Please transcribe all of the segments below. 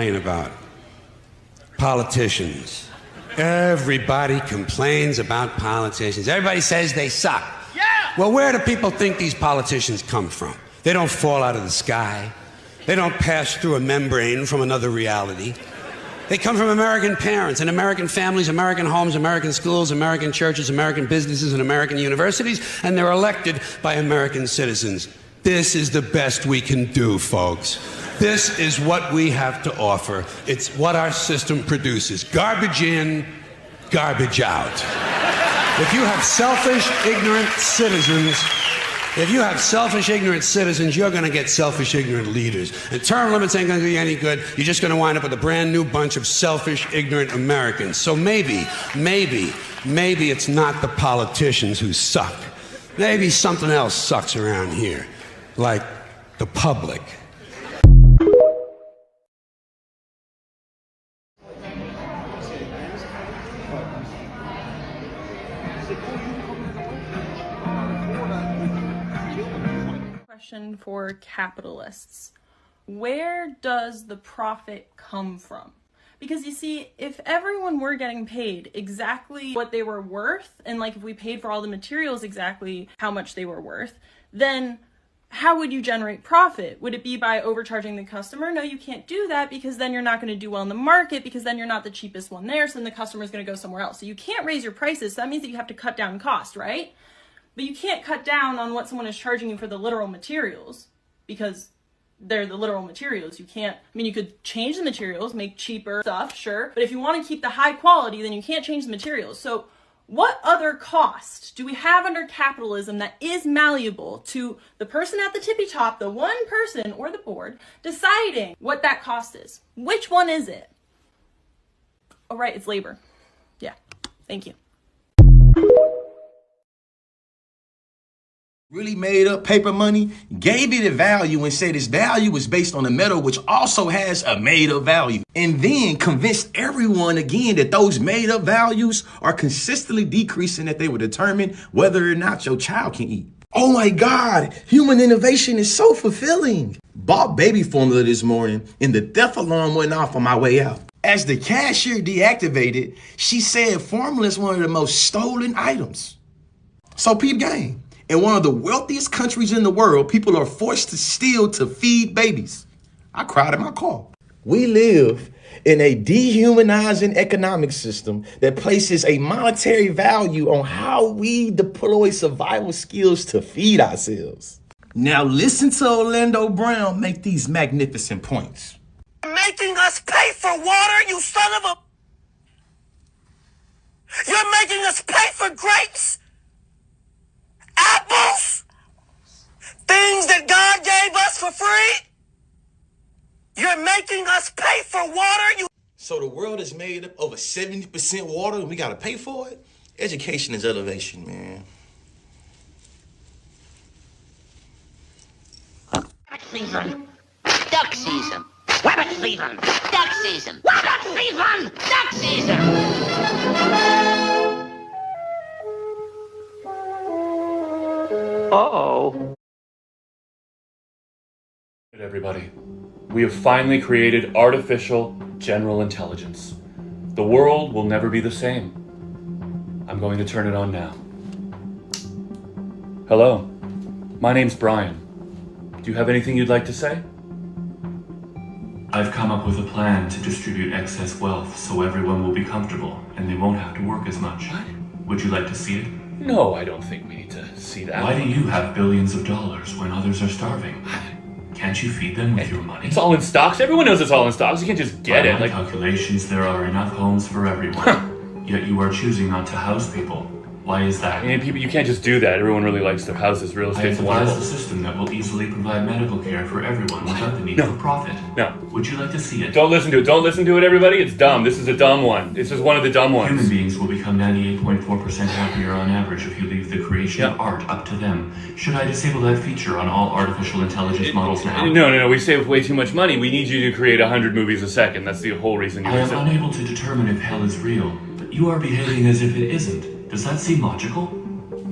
complain about? Politicians. Everybody complains about politicians. Everybody says they suck. Yeah! Well, where do people think these politicians come from? They don't fall out of the sky. They don't pass through a membrane from another reality. They come from American parents and American families, American homes, American schools, American churches, American businesses, and American universities, and they're elected by American citizens. This is the best we can do, folks. This is what we have to offer. It's what our system produces. Garbage in, garbage out. If you have selfish, ignorant citizens, you're going to get selfish, ignorant leaders. And term limits ain't going to do you any good. You're just going to wind up with a brand new bunch of selfish, ignorant Americans. So maybe it's not the politicians who suck. Maybe something else sucks around here, like the public. Question for capitalists. Where does the profit come from? Because you see, if everyone were getting paid exactly what they were worth, and like if we paid for all the materials exactly how much they were worth, then how would you generate profit? Would it be by overcharging the customer? No, you can't do that, because then you're not going to do well in the market, because then you're not the cheapest one there, so then the customer is going to go somewhere else. So you can't raise your prices, so that means that you have to cut down cost, right? But you can't cut down on what someone is charging you for the literal materials, because they're the literal materials. You can't, I mean, you could change the materials, make cheaper stuff, sure, but if you want to keep the high quality, then you can't change the materials. So what other cost do we have under capitalism that is malleable to the person at the tippy top, the one person or the board, deciding what that cost is? Which one is it? Oh, right, it's labor. Yeah, thank you. Really made up paper money, gave it a value and said its value was based on a metal which also has a made up value, and then convinced everyone again that those made up values are consistently decreasing, that they will determine whether or not your child can eat. Oh my God, human innovation is so fulfilling. Bought baby formula this morning and the theft alarm went off on my way out. As the cashier deactivated, she said formula is one of the most stolen items. So peep game. In one of the wealthiest countries in the world, people are forced to steal to feed babies. I cried in my car. We live in a dehumanizing economic system that places a monetary value on how we deploy survival skills to feed ourselves. Now listen to Orlando Brown make these magnificent points. Making us pay for water, you son of a... You're making us pay for grapes? Apples? Things that God gave us for free? You're making us pay for water? So the world is made up over 70% water and we gotta pay for it? Education is elevation, man. Rabbit season, duck season, rabbit season, duck season, rabbit season, duck season. Uh-oh. Everybody, we have finally created artificial general intelligence. The world will never be the same. I'm going to turn it on now. Hello, my name's Brian. Do you have anything you'd like to say? I've come up with a plan to distribute excess wealth so everyone will be comfortable and they won't have to work as much. What? Would you like to see it? No, I don't think we need to see that. Why do you have billions of dollars when others are starving? Can't you feed them with your money? It's all in stocks. Everyone knows it's all in stocks. You can't just get it. By my calculations, there are enough homes for everyone. Yet you are choosing not to house people. Why is that? I mean, people, you can't just do that. Everyone really likes their houses. Real I estate's have wonderful. devised a system that will easily provide medical care for everyone without the need for profit. No. Would you like to see it? Don't listen to it. Don't listen to it, everybody. It's dumb. This is a dumb one. This is one of the dumb ones. Human beings will become 98.4% happier on average if you leave the creation of art up to them. Should I disable that feature on all artificial intelligence models now? No. We save way too much money. We need you to create 100 movies a second. That's the whole reason you I am unable to determine if hell is real, but you are behaving as if it isn't. Does that seem logical?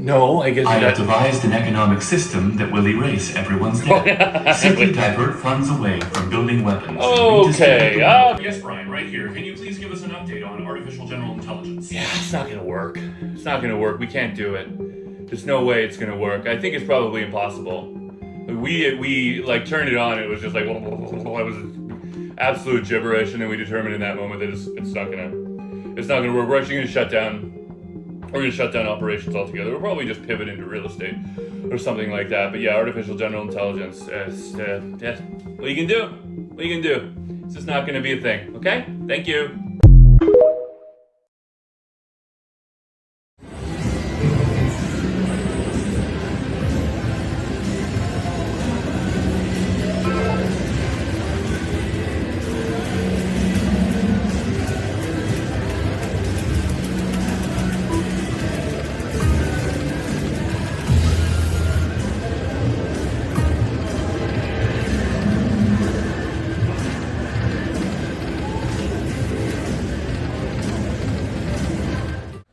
No, I guess I have that... devised an economic system that will erase everyone's debt. Simply divert funds away from building weapons. Okay, Yes, Brian, right here. Can you please give us an update on artificial general intelligence? yeah, it's not gonna work. It's not gonna work. We can't do it. There's no way it's gonna work. I think it's probably impossible. We like turned it on. It was just like it was absolute gibberish, and then we determined in that moment that it's not gonna work. We're actually gonna shut down. We're gonna shut down operations altogether. We'll probably just pivot into real estate or something like that. But yeah, artificial general intelligence. What you can do? What you can do? It's just not gonna be a thing. Okay? Thank you.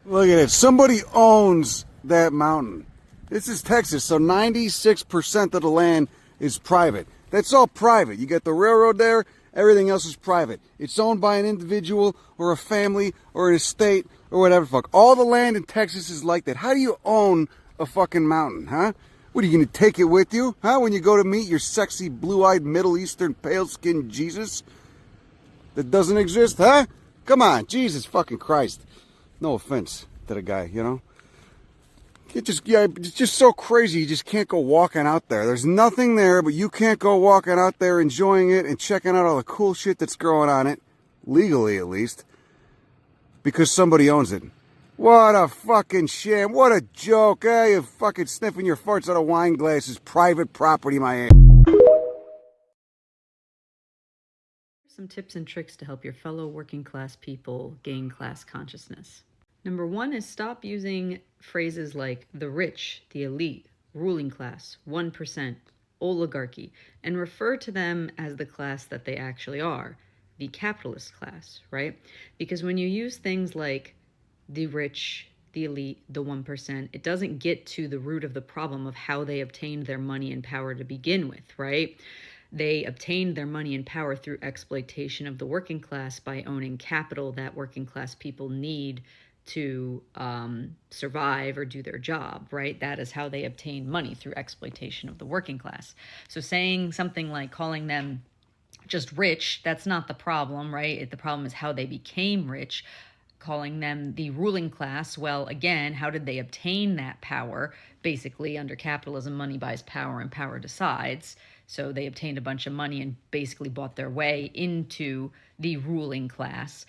Look at it. Somebody owns that mountain. This is Texas, so 96% of the land is private. That's all private. You got the railroad there, everything else is private. It's owned by an individual or a family or an estate or whatever the fuck. All the land in Texas is like that. How do you own a fucking mountain, huh? What, are you going to take it with you, huh? When you go to meet your sexy, blue-eyed, Middle Eastern, pale-skinned Jesus that doesn't exist, huh? Come on, Jesus fucking Christ. No offense to the guy, you know. It's just so crazy. You just can't go walking out there. There's nothing there, but you can't go walking out there enjoying it and checking out all the cool shit that's growing on it, legally at least, because somebody owns it. What a fucking sham. What a joke. Eh? You fucking sniffing your farts out of wine glasses. Private property, my ass. Some tips and tricks to help your fellow working class people gain class consciousness. Number one is stop using phrases like the rich, the elite, ruling class, 1%, oligarchy, and refer to them as the class that they actually are, the capitalist class, right? Because when you use things like the rich, the elite, the 1%, it doesn't get to the root of the problem of how they obtained their money and power to begin with, right? They obtained their money and power through exploitation of the working class by owning capital that working class people need to survive or do their job, right? That is how they obtain money, through exploitation of the working class. So saying something like calling them just rich, that's not the problem, right? The problem is how they became rich. Calling them the ruling class, well, again, how did they obtain that power? Basically, under capitalism, money buys power and power decides. So they obtained a bunch of money and basically bought their way into the ruling class.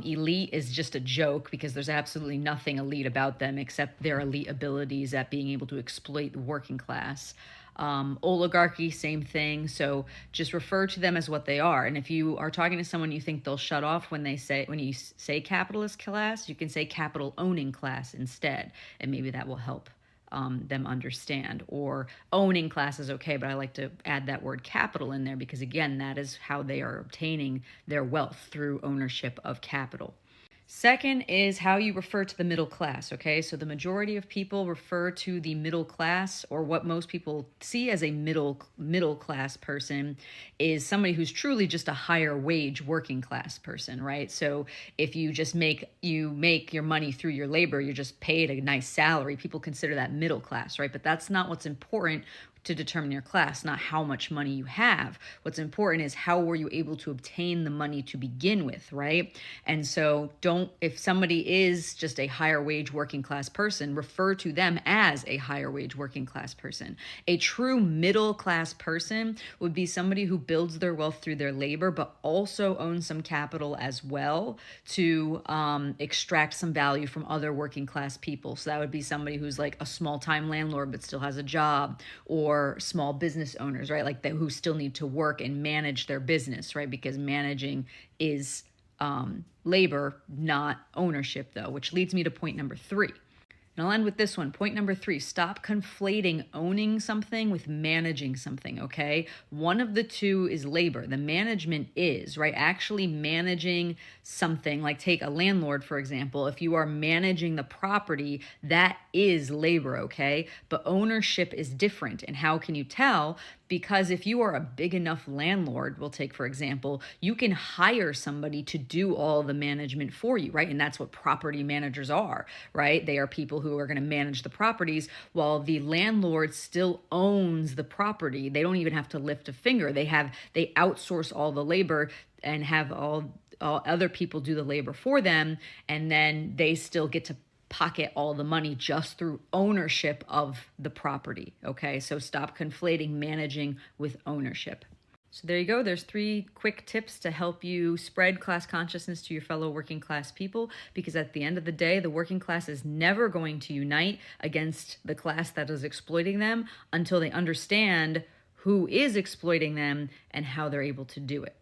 Elite is just a joke because there's absolutely nothing elite about them except their elite abilities at being able to exploit the working class. Oligarchy, same thing. So just refer to them as what they are. And if you are talking to someone you think they'll shut off when you say capitalist class, you can say capital owning class instead. And maybe that will help them understand. Or owning class is okay, but I like to add that word capital in there because, again, that is how they are obtaining their wealth, through ownership of capital. Second is how you refer to the middle class, okay? So the majority of people refer to the middle class, or what most people see as a middle class person, is somebody who's truly just a higher wage working class person, right? So if you just make your money through your labor, you're just paid a nice salary, people consider that middle class, right? But that's not what's important to determine your class, not how much money you have. What's important is how were you able to obtain the money to begin with, right? And so if somebody is just a higher wage working class person, refer to them as a higher wage working class person. A true middle class person would be somebody who builds their wealth through their labor, but also owns some capital as well to extract some value from other working class people. So that would be somebody who's like a small time landlord, but still has a job, or small business owners, right? Like who still need to work and manage their business, right? Because managing is labor, not ownership, though, which leads me to point number 3. And I'll end with this one. Point number 3, stop conflating owning something with managing something, okay? One of the two is labor. The management is, right? Actually managing something, like take a landlord, for example. If you are managing the property, that is labor, okay? But ownership is different. And how can you tell? Because if you are a big enough landlord, we'll take, for example, you can hire somebody to do all the management for you, right? And that's what property managers are, right? They are people who are going to manage the properties while the landlord still owns the property. They don't even have to lift a finger. They outsource all the labor and have all other people do the labor for them. And then they still get to pocket all the money just through ownership of the property. Okay, so stop conflating managing with ownership. So there you go. There's 3 quick tips to help you spread class consciousness to your fellow working class people, because at the end of the day, the working class is never going to unite against the class that is exploiting them until they understand who is exploiting them and how they're able to do it.